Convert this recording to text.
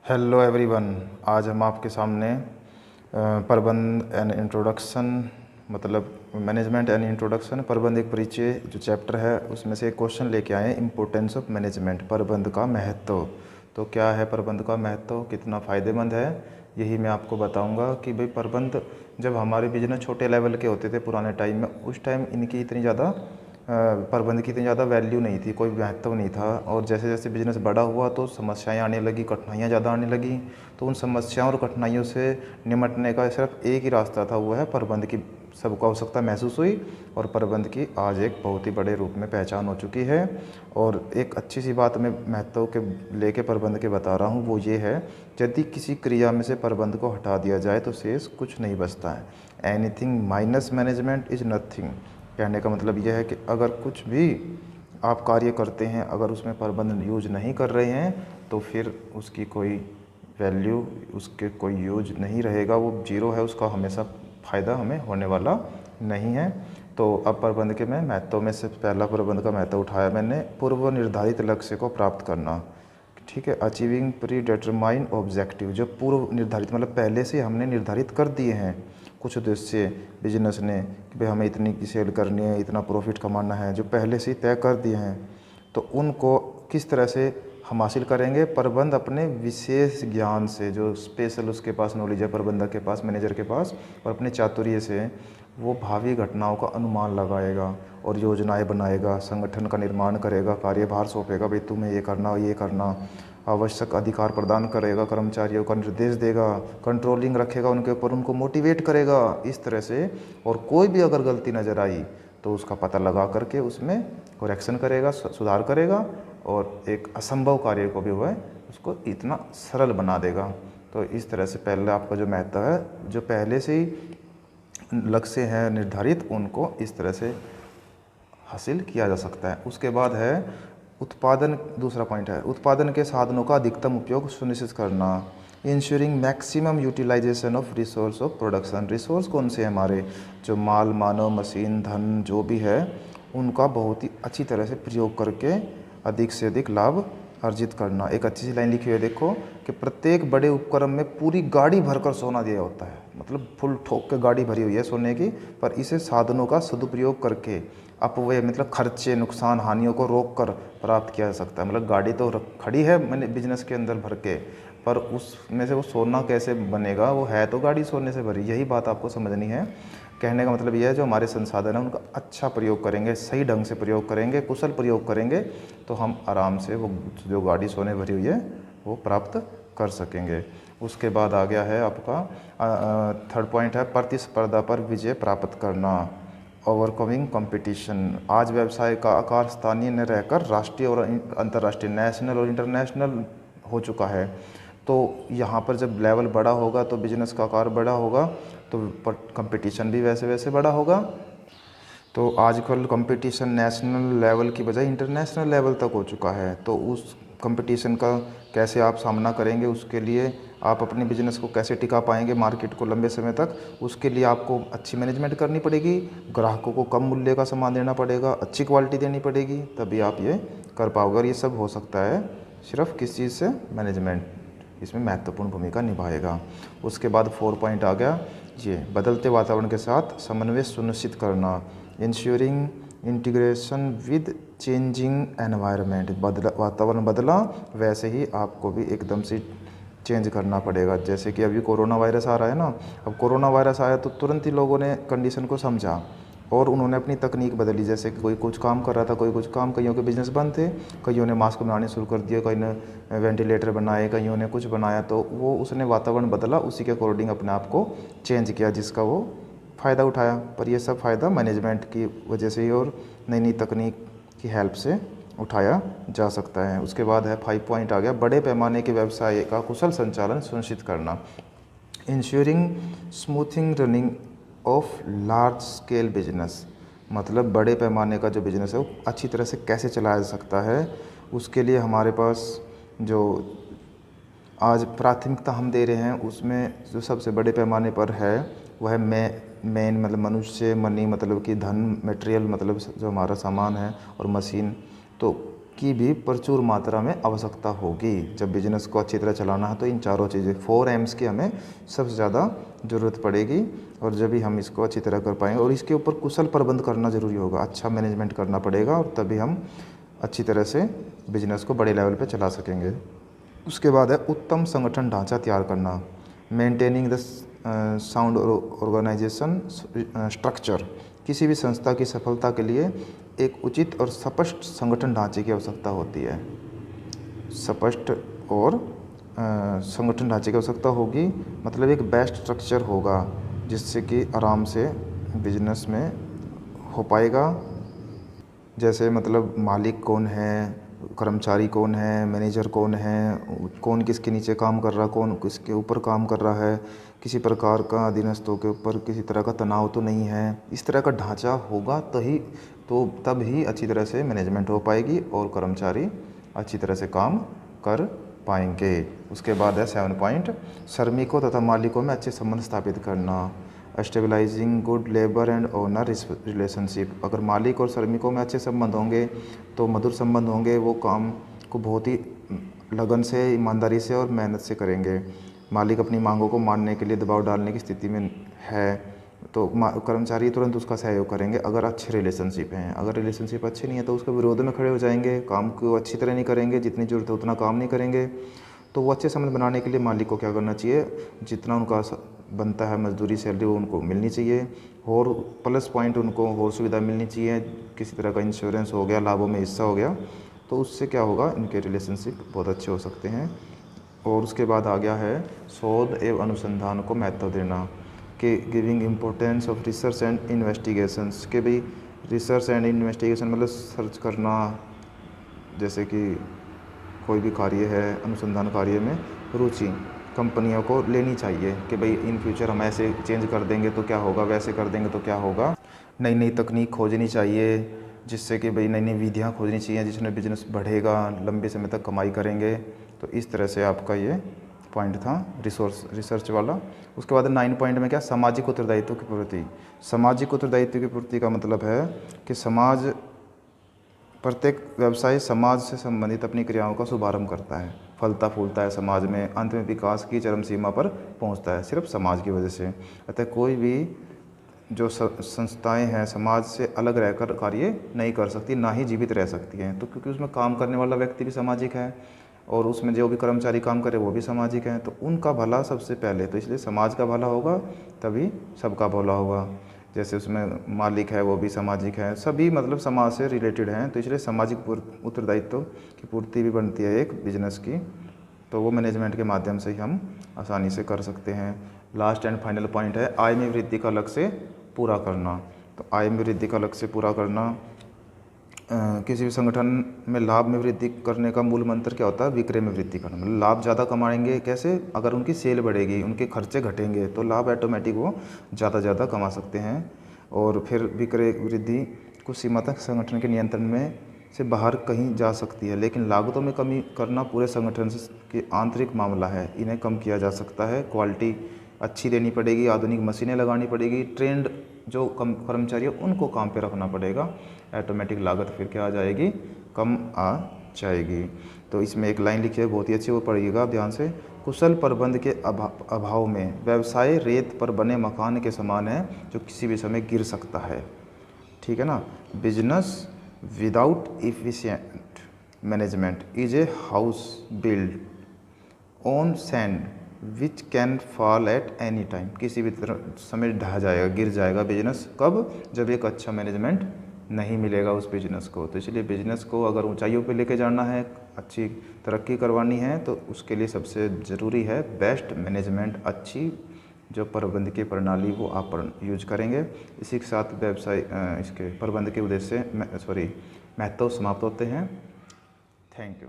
Hello everyone. आज हम आपके सामने प्रबंध एंड इंट्रोडक्शन मतलब मैनेजमेंट एंड इंट्रोडक्शन प्रबंध एक परिचय जो चैप्टर है उसमें से एक क्वेश्चन लेके आए हैं, इम्पोर्टेंस ऑफ मैनेजमेंट, प्रबंध का महत्व। तो क्या है प्रबंध का महत्व, कितना फ़ायदेमंद है, यही मैं आपको बताऊंगा कि भाई प्रबंध जब हमारे बिजनेस छोटे लेवल के होते थे पुराने टाइम में, उस टाइम इनकी इतनी ज़्यादा प्रबंध की इतनी ज़्यादा वैल्यू नहीं थी, कोई महत्व नहीं था। और जैसे जैसे बिज़नेस बड़ा हुआ तो समस्याएं आने लगी, कठिनाइयाँ ज़्यादा आने लगी। तो उन समस्याओं और कठिनाइयों से निपटने का सिर्फ एक ही रास्ता था, वो है प्रबंध की सबको आवश्यकता महसूस हुई और प्रबंध की आज एक बहुत ही बड़े रूप में पहचान हो चुकी है। और एक अच्छी सी बात मैं महत्व के लेके प्रबंध के बता रहा हूँ, वो ये है यदि किसी क्रिया में से प्रबंध को हटा दिया जाए तो शेष कुछ नहीं बचता है। Anything minus management is nothing. कहने का मतलब यह है कि अगर कुछ भी आप कार्य करते हैं, अगर उसमें प्रबंध यूज नहीं कर रहे हैं तो फिर उसकी कोई वैल्यू, उसके कोई यूज नहीं रहेगा, वो जीरो है, उसका हमेशा फ़ायदा हमें होने वाला नहीं है। तो अब प्रबंध के मैं महत्व में से पहला प्रबंध का महत्व उठाया मैंने, पूर्व निर्धारित लक्ष्य को प्राप्त करना। ठीक है, अचीविंग प्री डिटरमाइन ऑब्जेक्टिव, जो पूर्व निर्धारित मतलब पहले से हमने निर्धारित कर दिए हैं कुछ उद्देश्य बिजनेस ने कि भाई हमें इतनी की सेल करनी है, इतना प्रॉफिट कमाना है, जो पहले से ही तय कर दिए हैं, तो उनको किस तरह से हम हासिल करेंगे। प्रबंध अपने विशेष ज्ञान से, जो स्पेशल उसके पास नॉलेज है प्रबंधक के पास, मैनेजर के पास, और अपने चातुर्य से वो भावी घटनाओं का अनुमान लगाएगा और योजनाएं बनाएगा, संगठन का निर्माण करेगा, कार्यभार सौंपेगा, भाई तुम्हें ये करना ये करना, आवश्यक अधिकार प्रदान करेगा, कर्मचारियों का निर्देश देगा, कंट्रोलिंग रखेगा उनके ऊपर, उनको मोटिवेट करेगा इस तरह से। और कोई भी अगर गलती नज़र आई तो उसका पता लगा करके उसमें करेक्शन करेगा, सुधार करेगा, और एक असंभव कार्य को भी वह उसको इतना सरल बना देगा। तो इस तरह से पहले आपका जो महत्व है, जो पहले से ही लक्ष्य है निर्धारित, उनको इस तरह से हासिल किया जा सकता है। उसके बाद है उत्पादन, दूसरा पॉइंट है उत्पादन के साधनों का अधिकतम उपयोग सुनिश्चित करना। Ensuring maximum utilisation of resource of production. Resource कौन से हैं हमारे, जो माल, मानव, मशीन, धन जो भी है, उनका बहुत ही अच्छी तरह से प्रयोग करके अधिक से अधिक लाभ अर्जित करना। एक अच्छी सी लाइन लिखी हुई है देखो कि प्रत्येक बड़े उपक्रम में पूरी गाड़ी भरकर सोना दिया होता है, मतलब फुल ठोक के गाड़ी भरी हुई है सोने की, पर इसे साधनों का सदुपयोग करके अपव्यय मतलब खर्चे, नुकसान, हानियों को रोक कर प्राप्त किया जा सकता है। मतलब गाड़ी तो खड़ी है मैंने बिजनेस के अंदर भर के, पर उसमें से वो सोना कैसे बनेगा, वो है तो गाड़ी सोने से भरी। यही बात आपको समझनी है। कहने का मतलब यह है जो हमारे संसाधन है उनका अच्छा प्रयोग करेंगे, सही ढंग से प्रयोग करेंगे, कुशल प्रयोग करेंगे, तो हम आराम से वो जो गाड़ी सोने भरी हुई है वो प्राप्त कर सकेंगे। उसके बाद आ गया है आपका थर्ड पॉइंट है प्रतिस्पर्धा पर विजय प्राप्त करना। Overcoming competition. आज व्यवसाय का आकार स्थानीय न रहकर राष्ट्रीय और अंतर्राष्ट्रीय, नेशनल और इंटरनेशनल हो चुका है। तो यहाँ पर जब लेवल बड़ा होगा तो बिजनेस का आकार बड़ा होगा, तो कंपटीशन भी वैसे वैसे बड़ा होगा। तो आजकल कंपटीशन नेशनल लेवल की बजाय इंटरनेशनल लेवल तक हो चुका है। तो उस कंपटीशन का कैसे आप सामना करेंगे, उसके लिए आप अपने बिजनेस को कैसे टिका पाएंगे मार्केट को लंबे समय तक, उसके लिए आपको अच्छी मैनेजमेंट करनी पड़ेगी, ग्राहकों को कम मूल्य का सामान देना पड़ेगा, अच्छी क्वालिटी देनी पड़ेगी, तभी आप ये कर पाओगे। और ये सब हो सकता है सिर्फ किस चीज़ से, मैनेजमेंट इसमें महत्वपूर्ण भूमिका निभाएगा। उसके बाद 4 पॉइंट आ गया ये बदलते वातावरण के साथ समन्वय सुनिश्चित करना। Ensuring integration with changing environment. वातावरण बदला वैसे ही आपको भी एकदम से चेंज करना पड़ेगा। जैसे कि अभी कोरोना वायरस आ रहा है ना, अब कोरोना वायरस आया तो तुरंत ही लोगों ने कंडीशन को समझा और उन्होंने अपनी तकनीक बदली। जैसे कि कोई कुछ काम कर रहा था, कोई कुछ काम, कईयों के बिज़नेस बंद थे, कईयों ने मास्क बनाने शुरू कर दिए, कई ने वेंटिलेटर बनाए, कईयों ने कुछ बनाया, तो वो उसने वातावरण बदला, उसी के अकॉर्डिंग अपने आप को चेंज किया, जिसका वो फ़ायदा उठाया। पर ये सब फ़ायदा मैनेजमेंट की वजह से ही और नई नई तकनीक की हेल्प से उठाया जा सकता है। उसके बाद है 5 पॉइंट आ गया बड़े पैमाने के व्यवसाय का कुशल संचालन सुनिश्चित करना। Ensuring smoothing running of large scale business. मतलब बड़े पैमाने का जो बिज़नेस है वो अच्छी तरह से कैसे चलाया जा सकता है, उसके लिए हमारे पास जो आज प्राथमिकता हम दे रहे हैं, उसमें जो सबसे बड़े पैमाने पर है वह है मेन मतलब मनुष्य, मनी मतलब कि धन, मटेरियल मतलब जो हमारा सामान है, और मशीन। तो की भी प्रचुर मात्रा में आवश्यकता होगी। जब बिजनेस को अच्छी तरह चलाना है तो इन चारों चीज़ें 4 M's की हमें सबसे ज़्यादा ज़रूरत पड़ेगी, और जब भी हम इसको अच्छी तरह कर पाएंगे। और इसके ऊपर कुशल प्रबंध करना ज़रूरी होगा, अच्छा मैनेजमेंट करना पड़ेगा, और तभी हम अच्छी तरह से बिजनेस को बड़े लेवल पे चला सकेंगे। उसके बाद है उत्तम संगठन ढांचा तैयार करना, maintaining the sound organisation structure. किसी भी संस्था की सफलता के लिए एक उचित और स्पष्ट संगठन ढांचे की आवश्यकता होती है। स्पष्ट और संगठन ढांचे की आवश्यकता होगी, मतलब एक बेस्ट स्ट्रक्चर होगा जिससे कि आराम से बिजनेस में हो पाएगा। जैसे मतलब मालिक कौन है, कर्मचारी कौन है, मैनेजर कौन है, कौन किसके नीचे काम कर रहा है, कौन किसके ऊपर काम कर रहा है, किसी प्रकार का अधीनस्थों के ऊपर किसी तरह का तनाव तो नहीं है। इस तरह का ढांचा होगा तब ही अच्छी तरह से मैनेजमेंट हो पाएगी और कर्मचारी अच्छी तरह से काम कर पाएंगे। उसके बाद है 7 पॉइंट, श्रमिकों तथा मालिकों में अच्छे संबंध स्थापित करना, stabilising good labour and owner relationship. अगर मालिक और श्रमिकों में अच्छे संबंध होंगे तो मधुर संबंध होंगे, वो काम को बहुत ही लगन से, ईमानदारी से और मेहनत से करेंगे। मालिक अपनी मांगों को मानने के लिए दबाव डालने की स्थिति में है तो कर्मचारी तुरंत उसका सहयोग करेंगे अगर अच्छे रिलेशनशिप हैं। अगर रिलेशनशिप अच्छे नहीं है तो उसके विरोध में खड़े हो जाएंगे, काम को अच्छी तरह नहीं करेंगे, जितनी ज़रूरत है उतना काम नहीं करेंगे। तो वो अच्छे संबंध बनाने के लिए मालिक को क्या करना चाहिए, जितना उनका बनता है मजदूरी सैलरी वो उनको मिलनी चाहिए, और प्लस पॉइंट उनको और सुविधा मिलनी चाहिए, किसी तरह का इंश्योरेंस हो गया, लाभों में हिस्सा हो गया, तो उससे क्या होगा, इनके रिलेशनशिप बहुत अच्छे हो सकते हैं। और उसके बाद आ गया है शोध एवं अनुसंधान को महत्व देना, कि giving importance of research and investigations, के भाई रिसर्च एंड इन्वेस्टिगेशन मतलब सर्च करना, जैसे कि कोई भी कार्य है, अनुसंधान कार्य में रुचि कंपनियों को लेनी चाहिए कि भाई इन फ्यूचर हम ऐसे चेंज कर देंगे तो क्या होगा, वैसे कर देंगे तो क्या होगा। नई नई तकनीक खोजनी चाहिए, जिससे कि भाई नई नई विधियाँ खोजनी चाहिए जिसमें बिजनेस बढ़ेगा, लंबे समय तक कमाई करेंगे। तो इस तरह से आपका ये पॉइंट था रिसर्च वाला। उसके बाद 9 पॉइंट में क्या, सामाजिक उत्तरदायित्व की पूर्ति। सामाजिक उत्तरदायित्व की पूर्ति का मतलब है कि प्रत्येक व्यवसाय समाज से संबंधित अपनी क्रियाओं का शुभारंभ करता है, फलता फूलता है समाज में, अंत में विकास की चरम सीमा पर पहुंचता है सिर्फ समाज की वजह से। अतः कोई भी जो संस्थाएं हैं समाज से अलग रहकर कार्य नहीं कर सकती, ना ही जीवित रह सकती हैं। तो क्योंकि उसमें काम करने वाला व्यक्ति भी सामाजिक है और उसमें जो भी कर्मचारी काम करे वो भी सामाजिक हैं, तो उनका भला सबसे पहले, तो इसलिए समाज का भला होगा तभी सबका भला होगा। जैसे उसमें मालिक है वो भी सामाजिक है, सभी मतलब समाज से रिलेटेड हैं, तो इसलिए सामाजिक उत्तरदायित्व की पूर्ति भी बनती है एक बिजनेस की, तो वो मैनेजमेंट के माध्यम से ही हम आसानी से कर सकते हैं। लास्ट एंड फाइनल पॉइंट है आय में वृद्धि का लक्ष्य पूरा करना। तो आय में वृद्धि का लक्ष्य पूरा करना, किसी भी संगठन में लाभ में वृद्धि करने का मूल मंत्र क्या होता है, विक्रय में वृद्धि करना। मतलब लाभ ज़्यादा कमाएंगे कैसे, अगर उनकी सेल बढ़ेगी, उनके खर्चे घटेंगे तो लाभ ऑटोमेटिक वो ज़्यादा कमा सकते हैं। और फिर विक्रय वृद्धि कुछ सीमा तक संगठन के नियंत्रण में से बाहर कहीं जा सकती है, लेकिन लागतों में कमी करना पूरे संगठन के आंतरिक मामला है, इन्हें कम किया जा सकता है। क्वालिटी अच्छी देनी पड़ेगी, आधुनिक मशीनें लगानी पड़ेगी, ट्रेंड जो कर्मचारी है उनको काम पे रखना पड़ेगा, ऑटोमेटिक लागत फिर क्या आ जाएगी, कम आ जाएगी। तो इसमें एक लाइन लिखी है बहुत ही अच्छी, वो पढ़िएगा ध्यान से। कुशल प्रबंध के अभाव में व्यवसाय रेत पर बने मकान के समान है जो किसी भी समय गिर सकता है। ठीक है ना। Business without efficient management is a house build on sand which can fall at any time. किसी भी तरह समय ढह जाएगा, गिर जाएगा बिजनेस। कब, जब एक अच्छा मैनेजमेंट नहीं मिलेगा उस बिज़नेस को। तो इसलिए बिज़नेस को अगर ऊंचाइयों पे लेके जाना है, अच्छी तरक्की करवानी है, तो उसके लिए सबसे ज़रूरी है बेस्ट मैनेजमेंट, अच्छी जो प्रबंधकीय प्रणाली वो आप यूज करेंगे। इसी के साथ व्यवसाय इसके प्रबंध के उद्देश्य महत्व समाप्त होते हैं। Thank you.